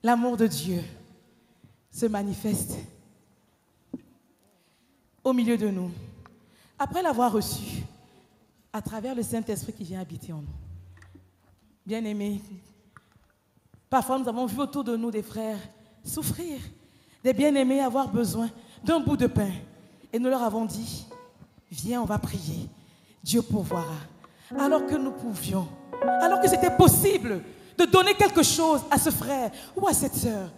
L'amour de Dieu se manifeste au milieu de nous. Après l'avoir reçu, à travers le Saint-Esprit qui vient habiter en nous. Bien-aimés, parfois nous avons vu autour de nous des frères souffrir, des bien-aimés avoir besoin d'un bout de pain. Et nous leur avons dit, viens, on va prier. Dieu pourvoira. Alors que nous pouvions, alors que c'était possible de donner quelque chose à ce frère ou à cette sœur.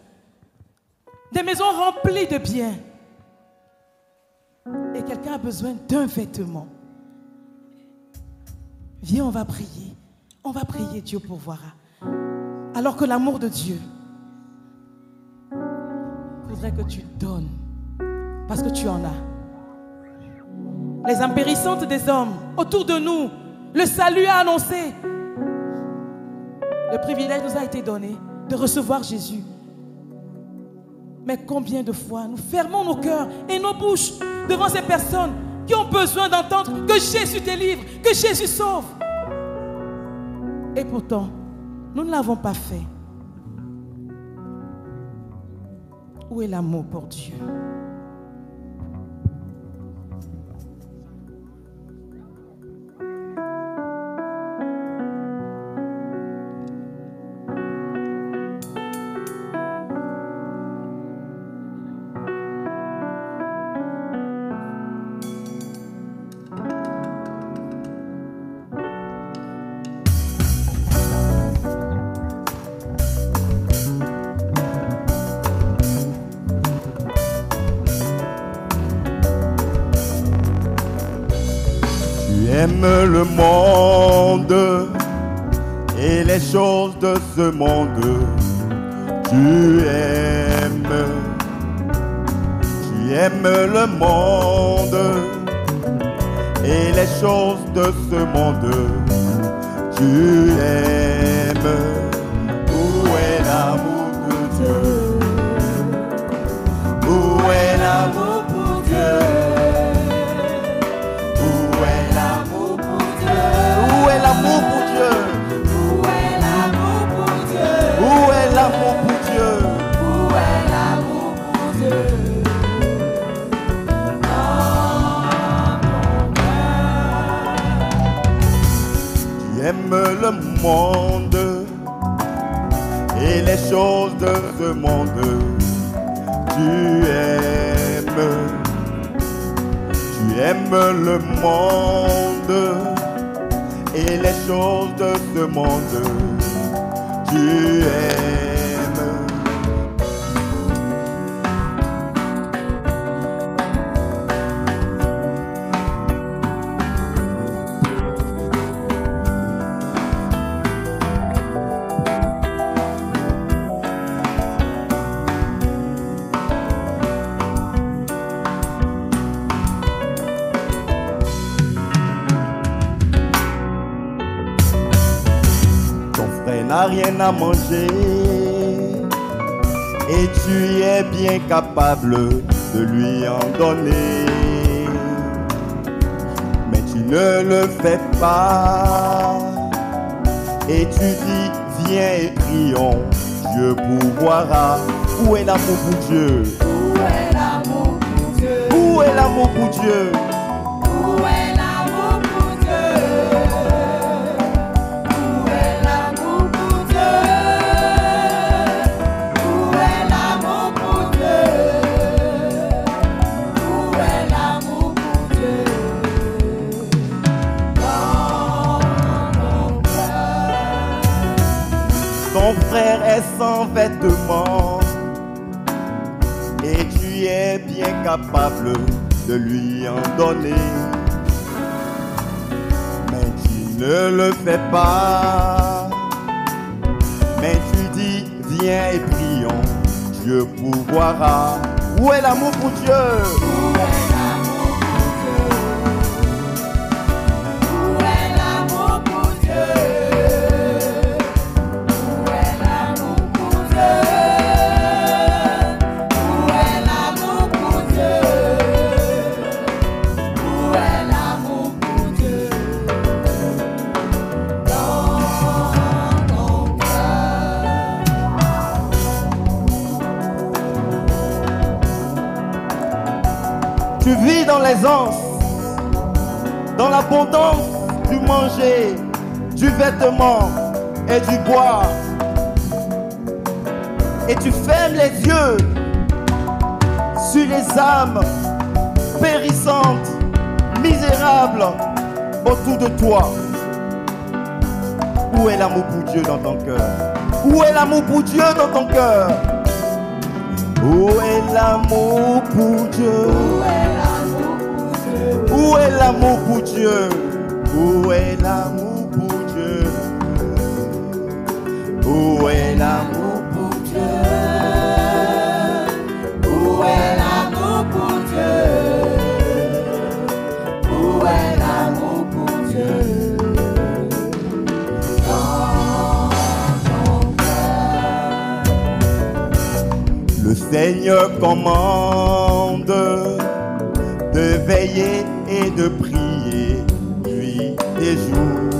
Des maisons remplies de biens. Et quelqu'un a besoin d'un vêtement. Viens, on va prier. On va prier, Dieu pourvoira. Alors que l'amour de Dieu voudrait que tu donnes. Parce que tu en as. Les âmes périssantes des hommes autour de nous, le salut a annoncé. Le privilège nous a été donné de recevoir Jésus. Mais combien de fois nous fermons nos cœurs et nos bouches devant ces personnes qui ont besoin d'entendre que Jésus délivre, que Jésus sauve. Et pourtant, nous ne l'avons pas fait. Où est l'amour pour Dieu? Le monde et les choses de ce monde, tu aimes le monde et les choses de ce monde, tu aimes. Où est l'amour de Dieu? Où est l'amour pour Dieu? Où est l'amour pour Dieu? Où est l'amour pour Dieu? Où est l'amour pour Dieu? Où est l'amour pour Dieu? Tu aimes le monde et les choses de ce monde. Tu aimes le monde et les choses de ce monde, tu aimes. N'a rien à manger et tu es bien capable de lui en donner, mais tu ne le fais pas et tu dis viens et prions, Dieu pourvoira. Où est l'amour pour Dieu? Où est l'amour pour Dieu? Où est l'amour pour Dieu? Ton frère est sans vêtements et tu es bien capable de lui en donner, mais tu ne le fais pas, mais tu dis viens et prions, Dieu pourvoira. Où est l'amour pour Dieu? Où est l'amour pour Dieu? Où est l'amour pour Dieu? Tu vis dans l'aisance, dans l'abondance du manger, du vêtement et du boire. Et tu fermes les yeux sur les âmes périssantes, misérables autour de toi. Où est l'amour pour Dieu dans ton cœur? Où est l'amour pour Dieu dans ton cœur? Où est l'amour pour Dieu? Où est l'amour pour Dieu? Où est l'amour pour Dieu? Où est l'amour pour Dieu? Où est l'amour pour Dieu? Où est l'amour pour Dieu? Dans ton cœur. Le Seigneur commande de veiller et de prier nuit et jour.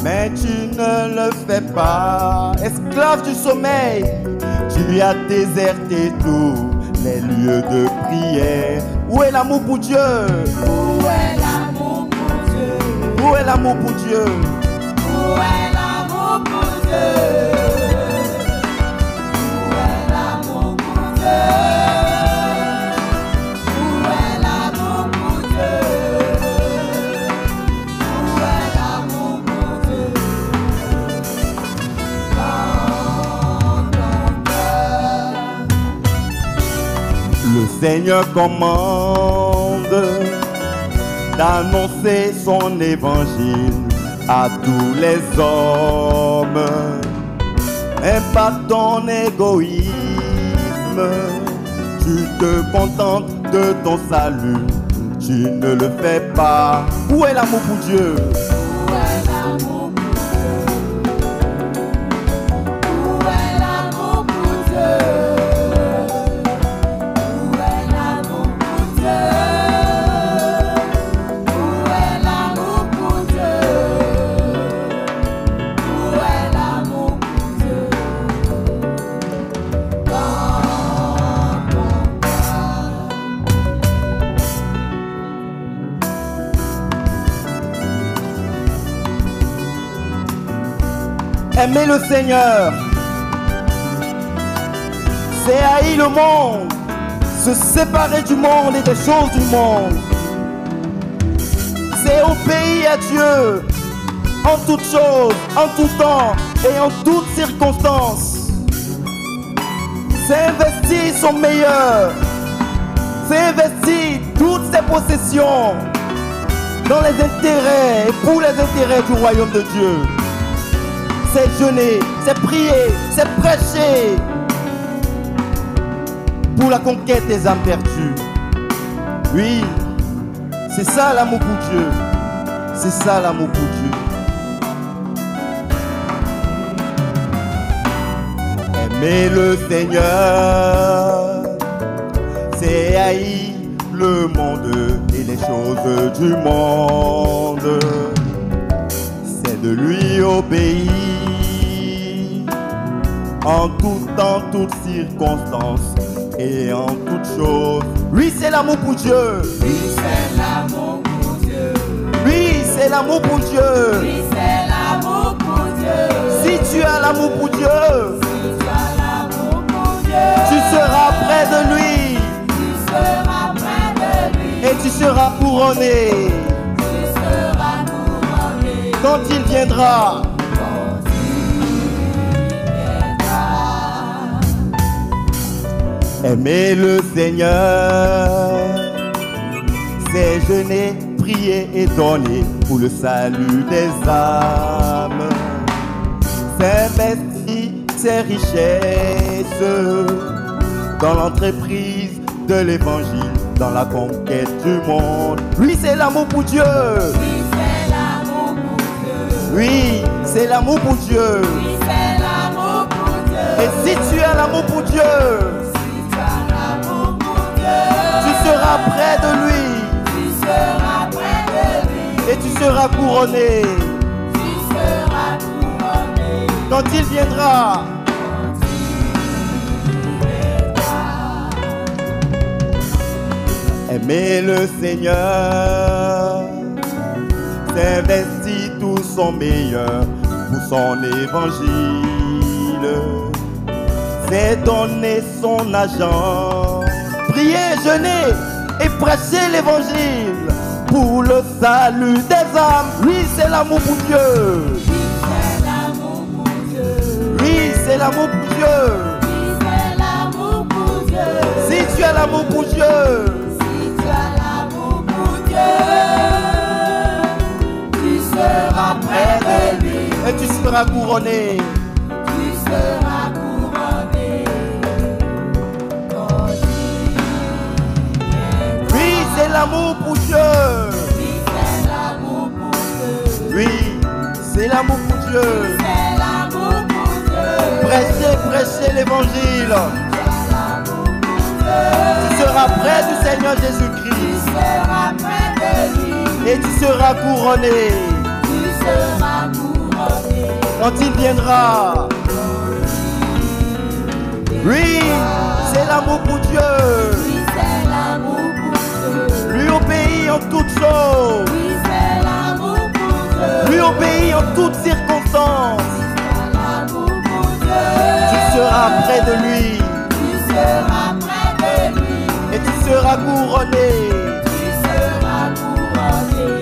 Mais tu ne le fais pas, esclave du sommeil. Tu as déserté tous les lieux de prière. Où est l'amour pour Dieu? Où est l'amour pour Dieu? Où est l'amour pour Dieu? Où est l'amour pour Dieu? Où est l'amour pour Dieu? Où est l'amour pour Dieu? Où est l'amour pour Dieu? Dans ton cœur. Le Seigneur commande d'annoncer son évangile à tous les hommes. Et pas ton égoïsme, tu te contentes de ton salut, tu ne le fais pas. Où est l'amour pour Dieu? Où est l'amour pour Dieu? Où est l'amour pour Dieu? Où est l'amour pour Dieu? Où est l'amour pour Dieu? Où est l'amour pour Dieu? Dans ton cœur. Aimer le Seigneur, c'est haïr le monde, se séparer du monde et des choses du monde. C'est obéir à Dieu en toutes choses, en tout temps et en toutes circonstances. C'est investir son meilleur, c'est investir toutes ses possessions dans les intérêts et pour les intérêts du royaume de Dieu. C'est jeûner, c'est prier, c'est prêcher pour la conquête des âmes perdues. Oui, c'est ça l'amour pour Dieu. C'est ça l'amour pour Dieu. Aimer le Seigneur, c'est haïr le monde et les choses du monde. C'est de lui obéir en tout temps, toutes circonstances et en toutes choses. Oui, c'est l'amour pour Dieu. Oui, c'est l'amour pour Dieu. Oui, c'est l'amour pour Dieu. Oui, c'est l'amour pour Dieu. Si tu as l'amour pour Dieu, Si tu as l'amour pour Dieu, tu seras près de lui tu seras près de lui. et tu seras couronné Tu seras couronné quand il viendra. quand il viendra. Aimer le Seigneur, c'est jeûner, prier et donner pour le salut des âmes. C'est investir ses richesses dans l'entreprise de l'évangile, dans la conquête du monde. Oui, c'est l'amour pour Dieu. Oui, c'est l'amour pour Dieu. Oui, c'est l'amour pour Dieu. Oui, c'est l'amour pour Dieu. Et si tu as l'amour pour Dieu, Si tu as l'amour pour Dieu, tu seras près de lui tu seras près de lui. et tu seras couronné Tu seras couronné quand il viendra. quand il viendra. Aimer le Seigneur, s'investit tout son meilleur pour son évangile. C'est donner son argent, prier, jeûner et prêcher l'évangile pour le salut des âmes. Oui, c'est l'amour pour Dieu. Oui, c'est l'amour pour Dieu. Si tu as l'amour pour Dieu, tu seras près de lui. Et tu seras couronné. Tu seras couronné. Oui, c'est l'amour pour Dieu. Oui, c'est l'amour pour Dieu. Oui, c'est l'amour pour Dieu. C'est l'amour pour Dieu. Prêchez l'évangile. Tu seras près du Seigneur Jésus-Christ. Tu seras près de lui. Et tu seras couronné. Tu seras couronné. Quand il viendra. Oui, c'est l'amour pour Dieu. Oui, c'est l'amour pour Dieu. Lui obéit en toutes choses. Oui, c'est l'amour pour Dieu. Lui obéit en toutes circonstances. C'est l'amour pour Dieu. Tu seras près de lui. Tu seras près de lui. Et tu seras couronné. Tu seras couronné.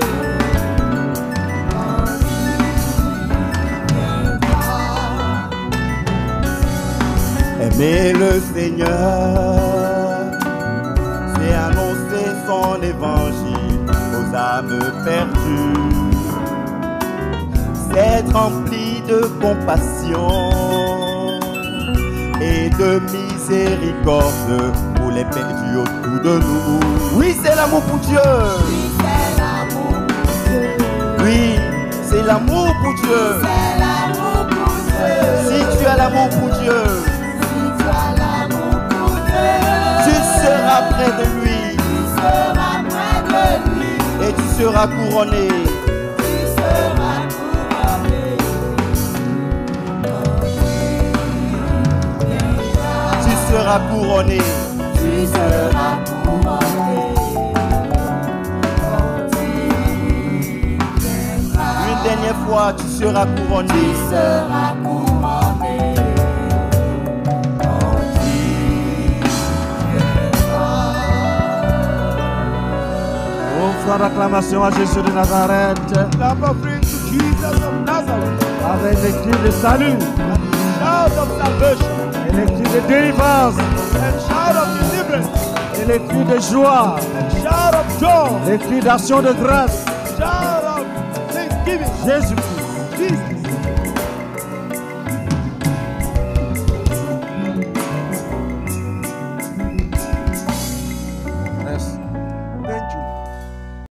Aimer le Seigneur, c'est annoncer son évangile aux âmes perdues. C'est être rempli de compassion et de miséricorde pour les perdus autour de nous. Oui, c'est l'amour pour Dieu. Oui, c'est l'amour pour Dieu. Oui, c'est l'amour pour Dieu. C'est l'amour pour Dieu. Si tu as l'amour pour Dieu, Si tu as l'amour pour Dieu, tu seras près de lui. tu seras près de lui. Et tu seras couronné. Tu seras couronné. Tu seras couronné. Tu seras couronné. Une dernière fois, tu seras couronné. Tu seras couronné. On fera l'acclamation à Jésus de Nazareth Clap offering to Jesus of Nazareth. avec les cris de salut Shout of salvation et les cris de délivrance and shout of deliverance et les cris de joie, and shout of joy, les cris d'action de grâce. shout of thanksgiving. Jésus-Christ. Jesus.